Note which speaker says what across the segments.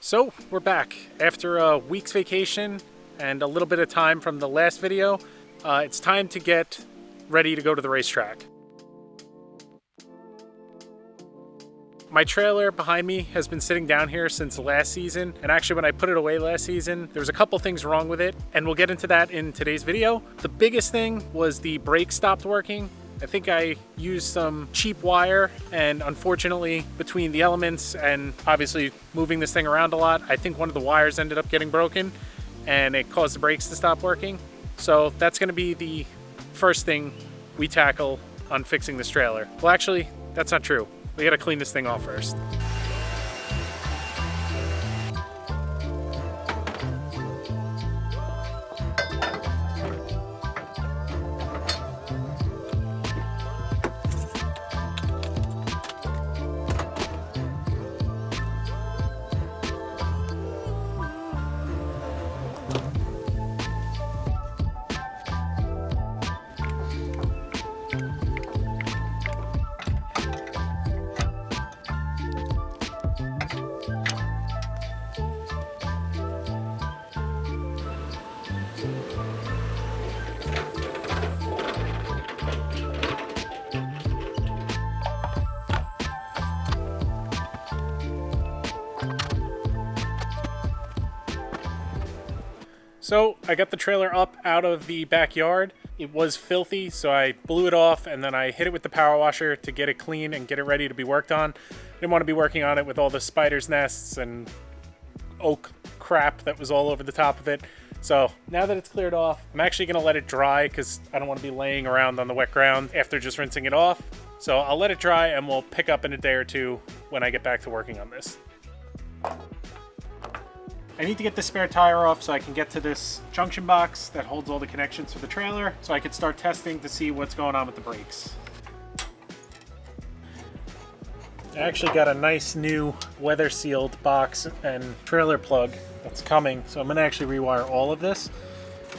Speaker 1: So we're back after a week's vacation and a little bit of time from the last video. It's time to get ready to go to the racetrack. My trailer behind me has been sitting down here since last season, and actually when I put it away last season, there was a couple things wrong with it, and we'll get into that in today's video. The biggest thing was the brake stopped working. I think I used some cheap wire, and unfortunately between the elements and obviously moving this thing around a lot, I think one of the wires ended up getting broken and it caused the brakes to stop working. So that's going to be the first thing we tackle on fixing this trailer. Well, actually, that's not true. We got to clean this thing off first. So I got the trailer up out of the backyard. It was filthy, so I blew it off and then I hit it with the power washer to get it clean and get it ready to be worked on. Didn't want to be working on it with all the spider's nests and oak crap that was all over the top of it. So now that it's cleared off, I'm actually going to let it dry because I don't want to be laying around on the wet ground after just rinsing it off. So I'll let it dry and we'll pick up in a day or two when I get back to working on this. I need to get the spare tire off so I can get to this junction box that holds all the connections for the trailer so I can start testing to see what's going on with the brakes. I actually got a nice new weather sealed box and trailer plug that's coming, so I'm going to actually rewire all of this.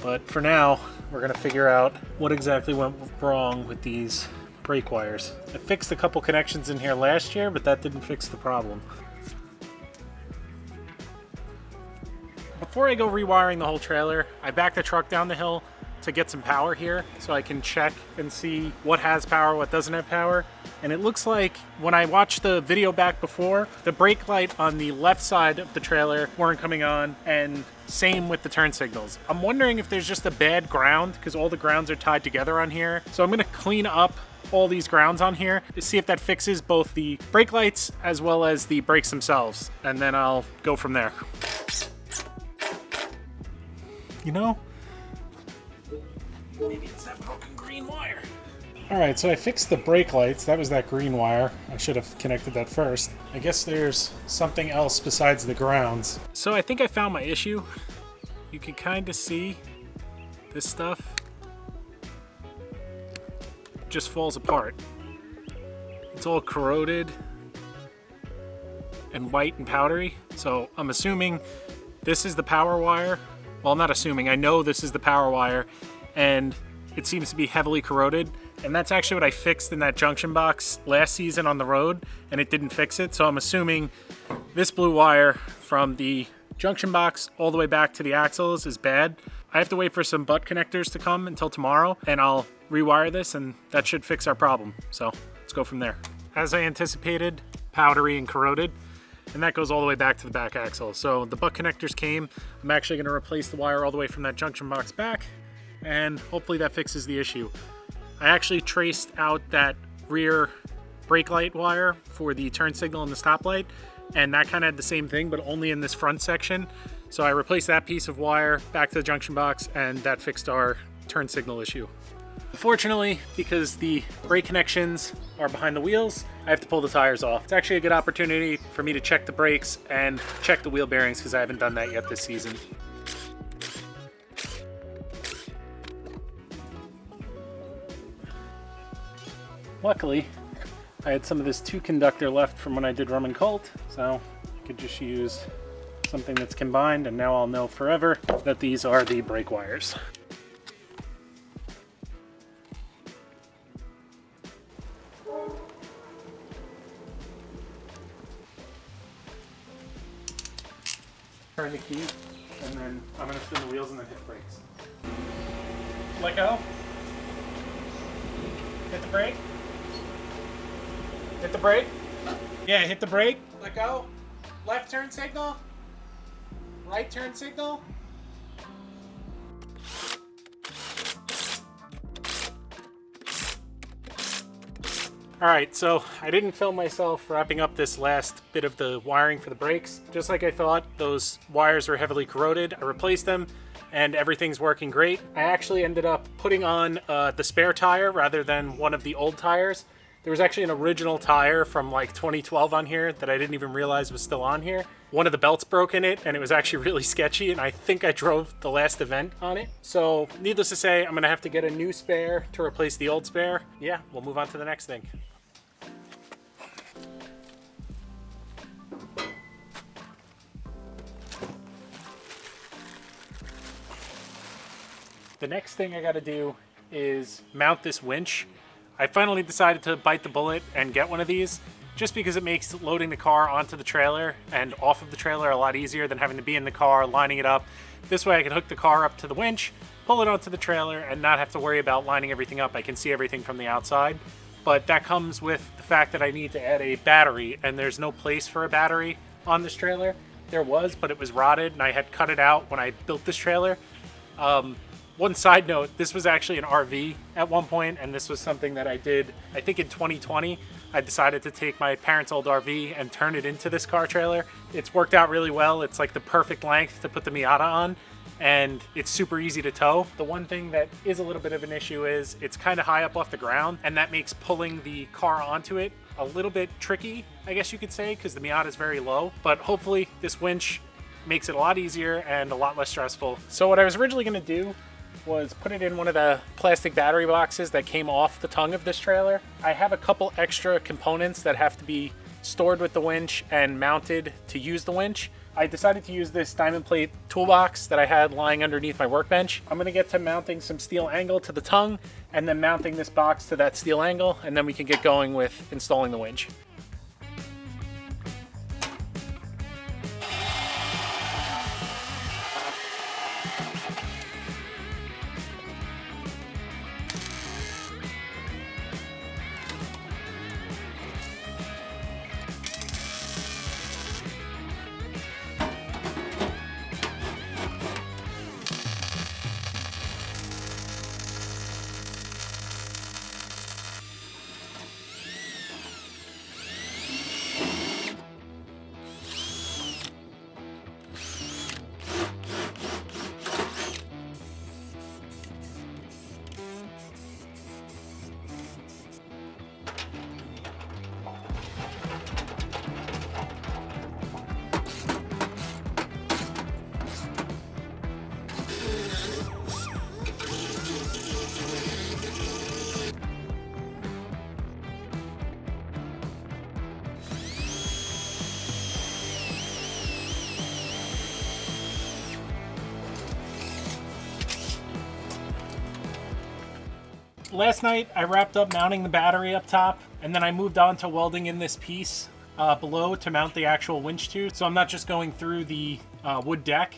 Speaker 1: But for now, we're going to figure out what exactly went wrong with these brake wires. I fixed a couple connections in here last year, but that didn't fix the problem. Before I go rewiring the whole trailer, I backed the truck down the hill to get some power here so I can check and see what has power, what doesn't have power. And it looks like when I watched the video back before, the brake light on the left side of the trailer weren't coming on, and same with the turn signals. I'm wondering if there's just a bad ground because all the grounds are tied together on here. So I'm going to clean up all these grounds on here to see if that fixes both the brake lights as well as the brakes themselves, and then I'll go from there. You know, maybe it's that broken green wire. Alright, so I fixed the brake lights. That was that green wire. I should have connected that first. I guess there's something else besides the grounds. So I think I found my issue. You can kind of see this stuff just falls apart. It's all corroded and white and powdery. So I'm assuming this is the power wire. Well, I'm not assuming, I know this is the power wire, and it seems to be heavily corroded, and that's actually what I fixed in that junction box last season on the road, and it didn't fix it, so I'm assuming this blue wire from the junction box all the way back to the axles is bad. I have to wait for some butt connectors to come until tomorrow, and I'll rewire this, and that should fix our problem, so let's go from there. As I anticipated, powdery and corroded. And that goes all the way back to the back axle. So the butt connectors came. I'm actually going to replace the wire all the way from that junction box back, and hopefully that fixes the issue. I actually traced out that rear brake light wire for the turn signal and the stoplight, and that kind of had the same thing, but only in this front section. So I replaced that piece of wire back to the junction box, and that fixed our turn signal issue. Fortunately, because the brake connections are behind the wheels, I have to pull the tires off. It's actually a good opportunity for me to check the brakes and check the wheel bearings because I haven't done that yet this season. Luckily, I had some of this 2-conductor left from when I did rum and colt, so I could just use something that's combined, and now I'll know forever that these are the brake wires. Turn the key, and then I'm gonna spin the wheels and then hit the brakes. Let go. Hit the brake. Hit the brake. Yeah, hit the brake. Let go. Left turn signal. Right turn signal. Alright, so I didn't film myself wrapping up this last bit of the wiring for the brakes. Just like I thought, those wires were heavily corroded. I replaced them and everything's working great. I actually ended up putting on the spare tire rather than one of the old tires. There was actually an original tire from like 2012 on here that I didn't even realize was still on here. One of the belts broke in it and it was actually really sketchy, and I think I drove the last event on it. So needless to say, I'm gonna have to get a new spare to replace the old spare. Yeah, we'll move on to the next thing. The next thing I gotta do is mount this winch. I finally decided to bite the bullet and get one of these, just because it makes loading the car onto the trailer and off of the trailer a lot easier than having to be in the car, lining it up. This way I can hook the car up to the winch, pull it onto the trailer, and not have to worry about lining everything up. I can see everything from the outside. But that comes with the fact that I need to add a battery, and there's no place for a battery on this trailer. There was, but it was rotted, and I had cut it out when I built this trailer. One side note, this was actually an RV at one point, and this was something that I did, I think in 2020. I decided to take my parents' old RV and turn it into this car trailer. It's worked out really well. It's like the perfect length to put the Miata on, and it's super easy to tow. The one thing that is a little bit of an issue is it's kind of high up off the ground, and that makes pulling the car onto it a little bit tricky, I guess you could say, because the Miata is very low. But hopefully this winch makes it a lot easier and a lot less stressful. So what I was originally going to do was put it in one of the plastic battery boxes that came off the tongue of this trailer. I have a couple extra components that have to be stored with the winch and mounted to use the winch. I decided to use this diamond plate toolbox that I had lying underneath my workbench. I'm gonna get to mounting some steel angle to the tongue and then mounting this box to that steel angle, and then we can get going with installing the winch. Last night I wrapped up mounting the battery up top, and then I moved on to welding in this piece below to mount the actual winch to, so I'm not just going through the wood deck.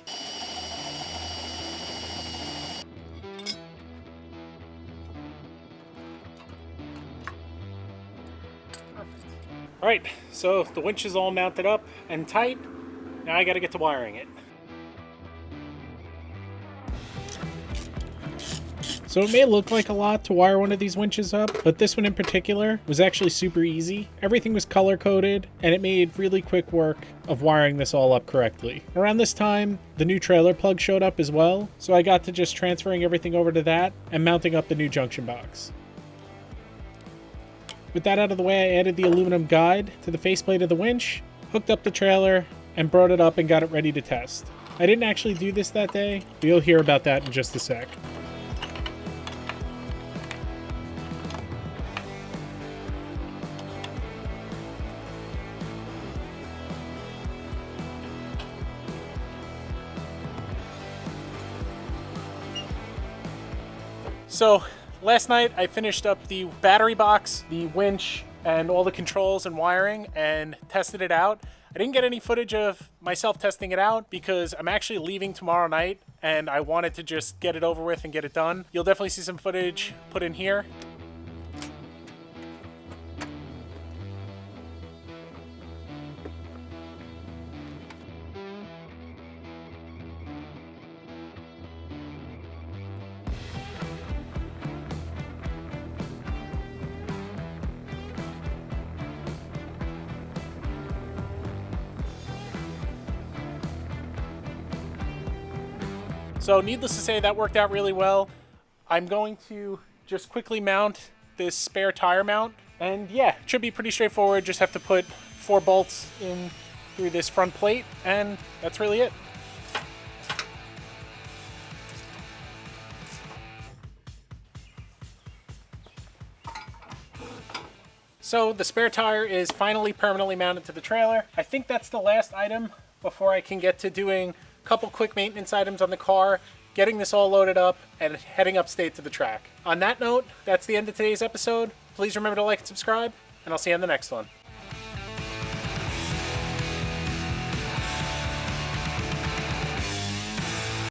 Speaker 1: Alright, so the winch is all mounted up and tight. Now I gotta get to wiring it. So it may look like a lot to wire one of these winches up, but this one in particular was actually super easy. Everything was color coded, and it made really quick work of wiring this all up correctly. Around this time, the new trailer plug showed up as well, so I got to just transferring everything over to that and mounting up the new junction box. With that out of the way, I added the aluminum guide to the faceplate of the winch, hooked up the trailer, and brought it up and got it ready to test. I didn't actually do this that day, but you'll hear about that in just a sec. So last night I finished up the battery box, the winch, and all the controls and wiring and tested it out. I didn't get any footage of myself testing it out because I'm actually leaving tomorrow night and I wanted to just get it over with and get it done. You'll definitely see some footage put in here. So needless to say, that worked out really well. I'm going to just quickly mount this spare tire mount. And yeah, it should be pretty straightforward. Just have to put 4 bolts in through this front plate, and that's really it. So the spare tire is finally permanently mounted to the trailer. I think that's the last item before I can get to doing couple quick maintenance items on the car, getting this all loaded up, and heading upstate to the track. On that note, that's the end of today's episode. Please remember to like and subscribe, and I'll see you on the next one.